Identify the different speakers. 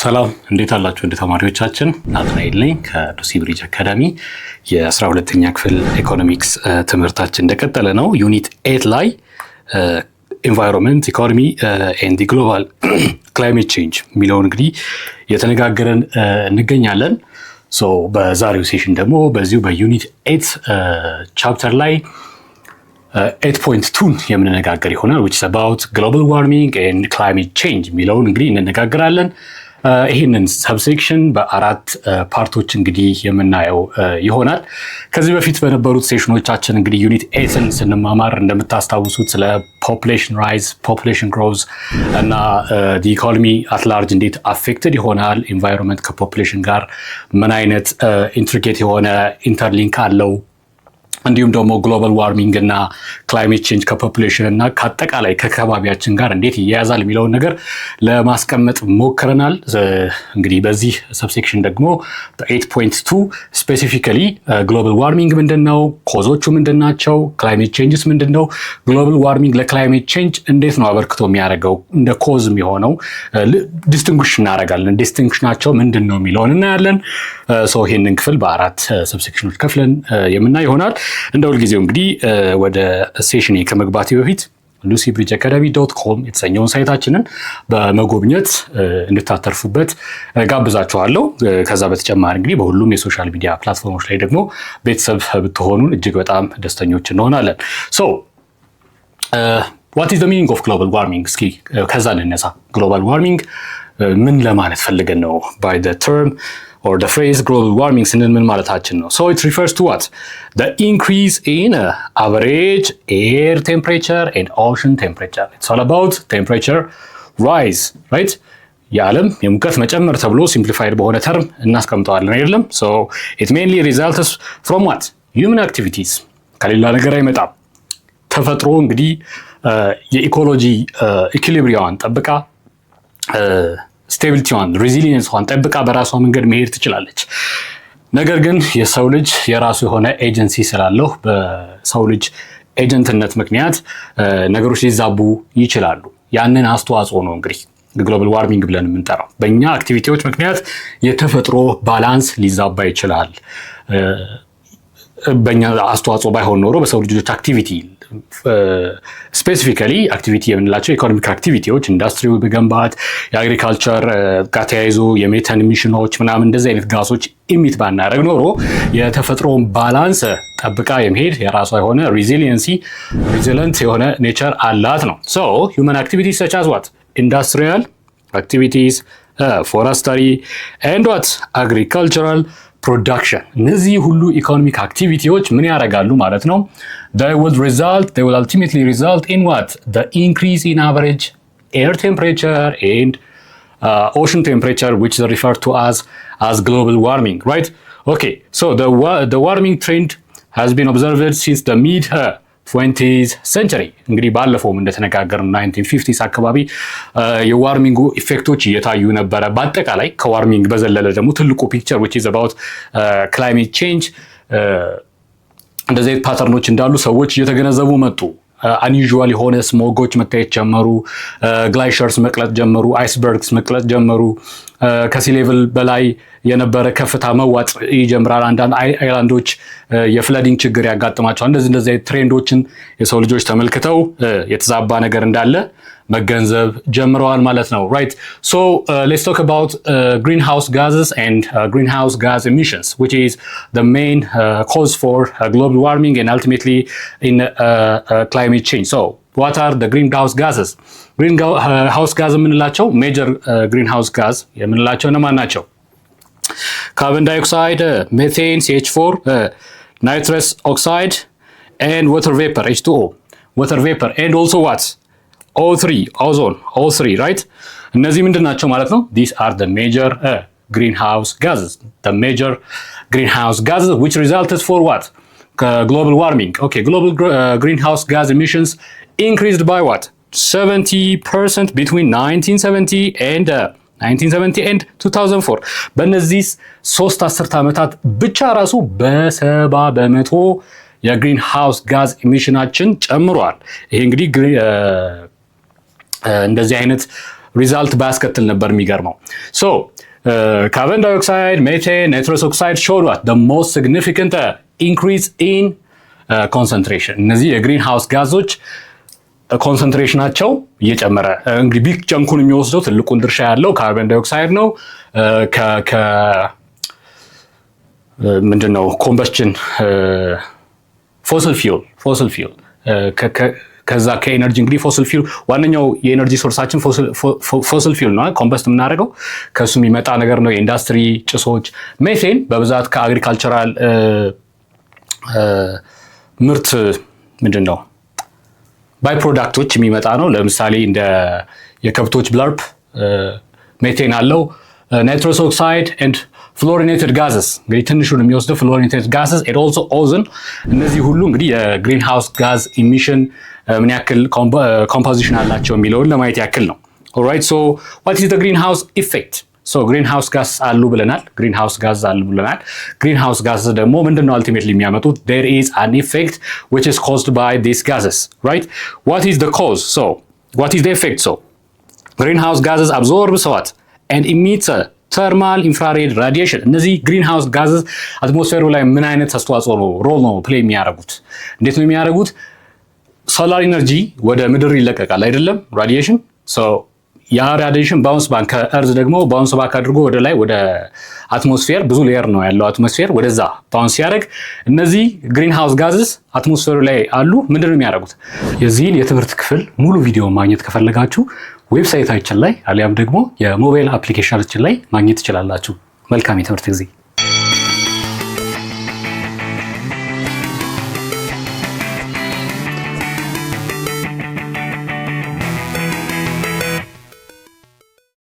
Speaker 1: ሰላም እንዴት አላችሁ? እንደ ተማሪዎቻችን ናትናኤል ነኝ ከሉሲ ብሪጅ አካዳሚ። የ12ኛ ክፍል ኢኮኖሚክስ ትምህርታችን እንደቀጠለ ነው። ዩኒት 8 ላይ ኢንቫይሮንመንት ኢኮኖሚ ኤንድ ግሎባል ክላይሜት ቼንጅ የሚለውን እንግዲህ የተነጋገረን እንገኛለን። ሶ በዛሬው ሴሽን ደግሞ በዚሁ በዩኒት 8 ቻፕተር ላይ 8.2 የምንነጋገር ይሆናል which is about global warming and climate change የሚለውን እንግዲህ እንነጋገራለን። ይህንን ሰብሴክሽን በአራት ፓርቶች እንግዲህ የምናየው ይሆናል። ከዚህ በፊት በነበሩት ሴሽኖቻችን እንግዲህ ዩኒት 8ን ስንማማር እንደምታስታውሱት ስለ ፖፑሌሽን ራይዝ፣ ፖፑሌሽን ግሮዝ እና ዲ ኢኮኖሚ አት ላርጅ እንዴት አፌክትድ ይሆናል፣ ኢንቫይሮንመንት ከፖፑሌሽን ጋር ምን አይነት ኢንትሪኬት የሆነ ኢንተርሊንክ አለው፣ እንዲሁም ደግሞ ግሎባል ዋርሚንግ እና ክላይሜት ቼንጅ ከፖፑሌሽን እና ከአጠቃላይ ከከባቢያችን ጋር እንዴት ይያያዛል የሚለውን ነገር ለማስቀመጥ ሞክረናል። እንግዲህ በዚህ ሰብሴክሽን ደግሞ 8.2 ስፔሲፊካሊ ግሎባል ዋርሚንግ ምንድን ነው፣ ኮዞቹ ምንድን ናቸው፣ ክላይሜት ቼንጅስ ምንድን ነው፣ ግሎባል ዋርሚንግ ለክላይሜት ቼንጅ እንዴት ነው አበርክቶ የሚያደርገው እንደ ኮዝ የሚሆነው ዲስቲንጉሽ እናደርጋለን። ዲስቲንክሽናቸው ምንድን ነው የሚለውን እናያለን። ሰው ይሄንን ክፍል በአራት ሰብሴክሽኖች ከፍለን የምናይ ይሆናል። እንደ ሁልጊዜው እንግዲህ ወደ ሴሽን ከመግባቴ በፊት lucybridgeacademy.com የተሰኘውን ሳይታችንን በመጎብኘት እንድታተርፉበት ጋብዛችኋለሁ። ከዛ በተጨማሪ እንግዲህ በሁሉም የሶሻል ሚዲያ ፕላትፎርሞች ላይ ደግሞ ቤተሰብ ብትሆኑን እጅግ በጣም ደስተኞች እንሆናለን። ሶ what is the meaning of global warming? እስኪ ከዛ እንነሳ። ግሎባል ዋርሚንግ ምን ለማለት ፈልገን ነው by the term or the phrase global warming ስንል ምን ማለታችን ነው? So it refers to what? The increase in average air temperature and ocean temperature. It's all about temperature rise, right? የዓለም የሙቀት መጨመር ተብሎ ሲምፕሊፋይድ በሆነ ተርም እናስቀምጠዋለን አይደለም? So it mainly results from what? Human activities. ከሌላ ነገር አይመጣም። ተፈጥሮ እንግዲህ የኢኮሎጂ ኢኩሊብሪያዋን ጠብቃ ስቴቢሊቲዋን ሬዚሊየንስዋን ጠብቃ በራሷ መንገድ መሄድ ትችላለች። ነገር ግን የሰው ልጅ የራሱ የሆነ ኤጀንሲ ስላለው በሰው ልጅ ኤጀንትነት ምክንያት ነገሮች ሊዛቡ ይችላሉ። ያንን አስተዋጽኦ ነው እንግዲህ ግሎባል ዋርሚንግ ብለን የምንጠራው። በእኛ አክቲቪቲዎች ምክንያት የተፈጥሮ ባላንስ ሊዛባ ይችላል። በእኛ አስተዋጽኦ ባይሆን ኖሮ በሰው ልጆች አክቲቪቲ ስፔሲፊካሊ አክቲቪቲ የምንላቸው ኢኮኖሚክ አክቲቪቲዎች ኢንዱስትሪ መገንባት፣ የአግሪካልቸር ጋር ተያይዞ የሜታን ኢሚሽኖች ምናምን እንደዚህ አይነት ጋሶች ኢሚት ባናደርግ ኖሮ የተፈጥሮን ባላንስ ጠብቃ የመሄድ የራሷ የሆነ ሪዚለንት የሆነ ኔቸር አላት ነው። ሶ ሁማን አክቲቪቲስ ሰች አዝ ዋት ኢንዱስትሪያል አክቲቪቲስ፣ ፎረስተሪ ኤንድ ዋት አግሪካልቸራል ፕሮዳክሽን። እነዚህ ሁሉ ኢኮኖሚክ አክቲቪቲዎች ምን ያደርጋሉ ማለት ነው? they will ultimately result in what? The increase in average air temperature and ocean temperature, which is referred to as global warming, right? Okay, so the warming trend has been observed since the mid 20th century. እንግዲህ ባለፈውም እንደተነጋገርን 1950s አካባቢ የዋርሚንጉ ኢፌክቶች እየታዩ ነበረ። በአጠቃላይ ከዋርሚንግ በዘለለ ደግሞ ትልቁ ፒክቸር which is about climate change እንደዚህ ፓተርኖች እንዳሉ ሰዎች እየተገነዘቡ መጡ። አንዩዥዋል የሆነ ስሞጎች መታየት ጀመሩ። ግላይሸርስ መቅለጥ ጀመሩ። አይስበርግስ መቅለጥ ጀመሩ። ከሲ ሌቭል በላይ የነበረ ከፍታ መዋጥ ይጀምራል። አንዳንድ አይላንዶች የፍለዲንግ ችግር ያጋጥማቸዋል። እንደዚህ ትሬንዶችን የሰው ልጆች ተመልክተው የተዛባ ነገር እንዳለ መገንዘብ ጀምረዋል ማለት ነው። right? So let's talk about greenhouse gases and greenhouse gas emissions, which is the main cause for global warming and ultimately in climate change. So what are the greenhouse gases? greenhouse gas የምንላቸው ሜጀር greenhouse gas የምንላቸው እነማን ናቸው? ካርቦን ዳይኦክሳይድ፣ ሜቴን CH4፣ nitrous oxide and water vapor H2O, water vapor and also what? O3, ozone, O3, right? እነዚህ ምንድን ናቸው ማለት ነው? These are the major greenhouse gases. The major greenhouse gases which resulted for what? Global warming. Okay, global greenhouse gas emissions increased by what? 70% between 1970 and 2004. በእነዚህ 3 አስርት ዓመታት ብቻ ራሱ በ70% የግሪን ሃውስ ጋዝ ኢሚሽናችን ጨምሯል። ይሄ እንግዲህ እንደዚህ አይነት ሪዛልት ባያስከትል ነበር የሚገርመው። ሶ ካርበን ዳይኦክሳይድ፣ ሜቴን፣ ናይትረስ ኦክሳይድ showed what the most significant increase in concentration። እነዚህ የግሪን ሃውስ ጋዞች ኮንሰንትሬሽናቸው እየጨመረ እንግዲህ ቢግ ጨንኩን የሚወስደው ትልቁን ድርሻ ያለው ካርበን ዳይኦክሳይድ ነው። ምንድነው ኮምበስሽን ፎሲል ፊውል ከዛ ከኤነርጂ እንግዲህ ፎሲል ፊውል ዋነኛው የኤነርጂ ሶርሳችን ፎሲል ፊውል ነው። ኮምበስት የምናደርገው ከሱ የሚመጣ ነገር ነው። የኢንዱስትሪ ጭሶች። ሜቴን በብዛት ከአግሪካልቸራል ምርት ምንድነው ባይ ፕሮዳክቶች የሚመጣ ነው። ለምሳሌ እንደ የከብቶች ብለርፕ ሜቴን አለው። ናይትረስ ኦክሳይድ ኤንድ ፍሎሪኔትድ ጋዝስ እንግዲህ ትንሹን የሚወስደው ፍሎሪኔትድ ጋዝስ ኤንድ ኦልሶ ኦዞን። እነዚህ ሁሉ እንግዲህ የግሪን ሃውስ ጋዝ ኢሚሽን ምን ያክል ኮምፖዚሽን አላቸው የሚለውን ለማየት ያክል ነው። ኦልራይት ሶ ዋት ኢዝ ዘ ግሪን ሃውስ ኢፌክት? ሶ ግሪን ሃውስ ጋዝ አሉ ብለናል። ግሪን ሃውስ ጋዝ ደግሞ ምንድነው አልቲሜትሊ የሚያመጡት? there is an effect which is caused by these gases, right? What is the cause? So what is the effect? So greenhouse gases absorb what and emit thermal infrared radiation። እነዚህ ግሪን ሃውስ ጋዝስ አትሞስፌሩ ላይ ምን አይነት አስተዋጽኦ ነው ሮል ነው ፕሌይ የሚያደርጉት? እንዴት ነው የሚያደርጉት? ሶላር ኢነርጂ ወደ ምድር ይለቀቃል አይደለም? ራዲዬሽን ያ ራዲዬሽን ባውንስ ባክ ከእርዝ ደግሞ ባውንስ ባክ አድርጎ ወደ ላይ ወደ አትሞስፌር፣ ብዙ ሌየር ነው ያለው አትሞስፌር፣ ወደዛ ባውንስ ሲያደርግ እነዚህ ግሪን ሃውስ ጋዝስ አትሞስፌሩ ላይ አሉ። ምንድነው የሚያደርጉት? የዚህን የትምህርት ክፍል ሙሉ ቪዲዮ ማግኘት ከፈለጋችሁ ዌብሳይታችን ላይ አሊያም ደግሞ የሞባይል አፕሊኬሽናችን ላይ ማግኘት ትችላላችሁ። መልካም የትምህርት ጊዜ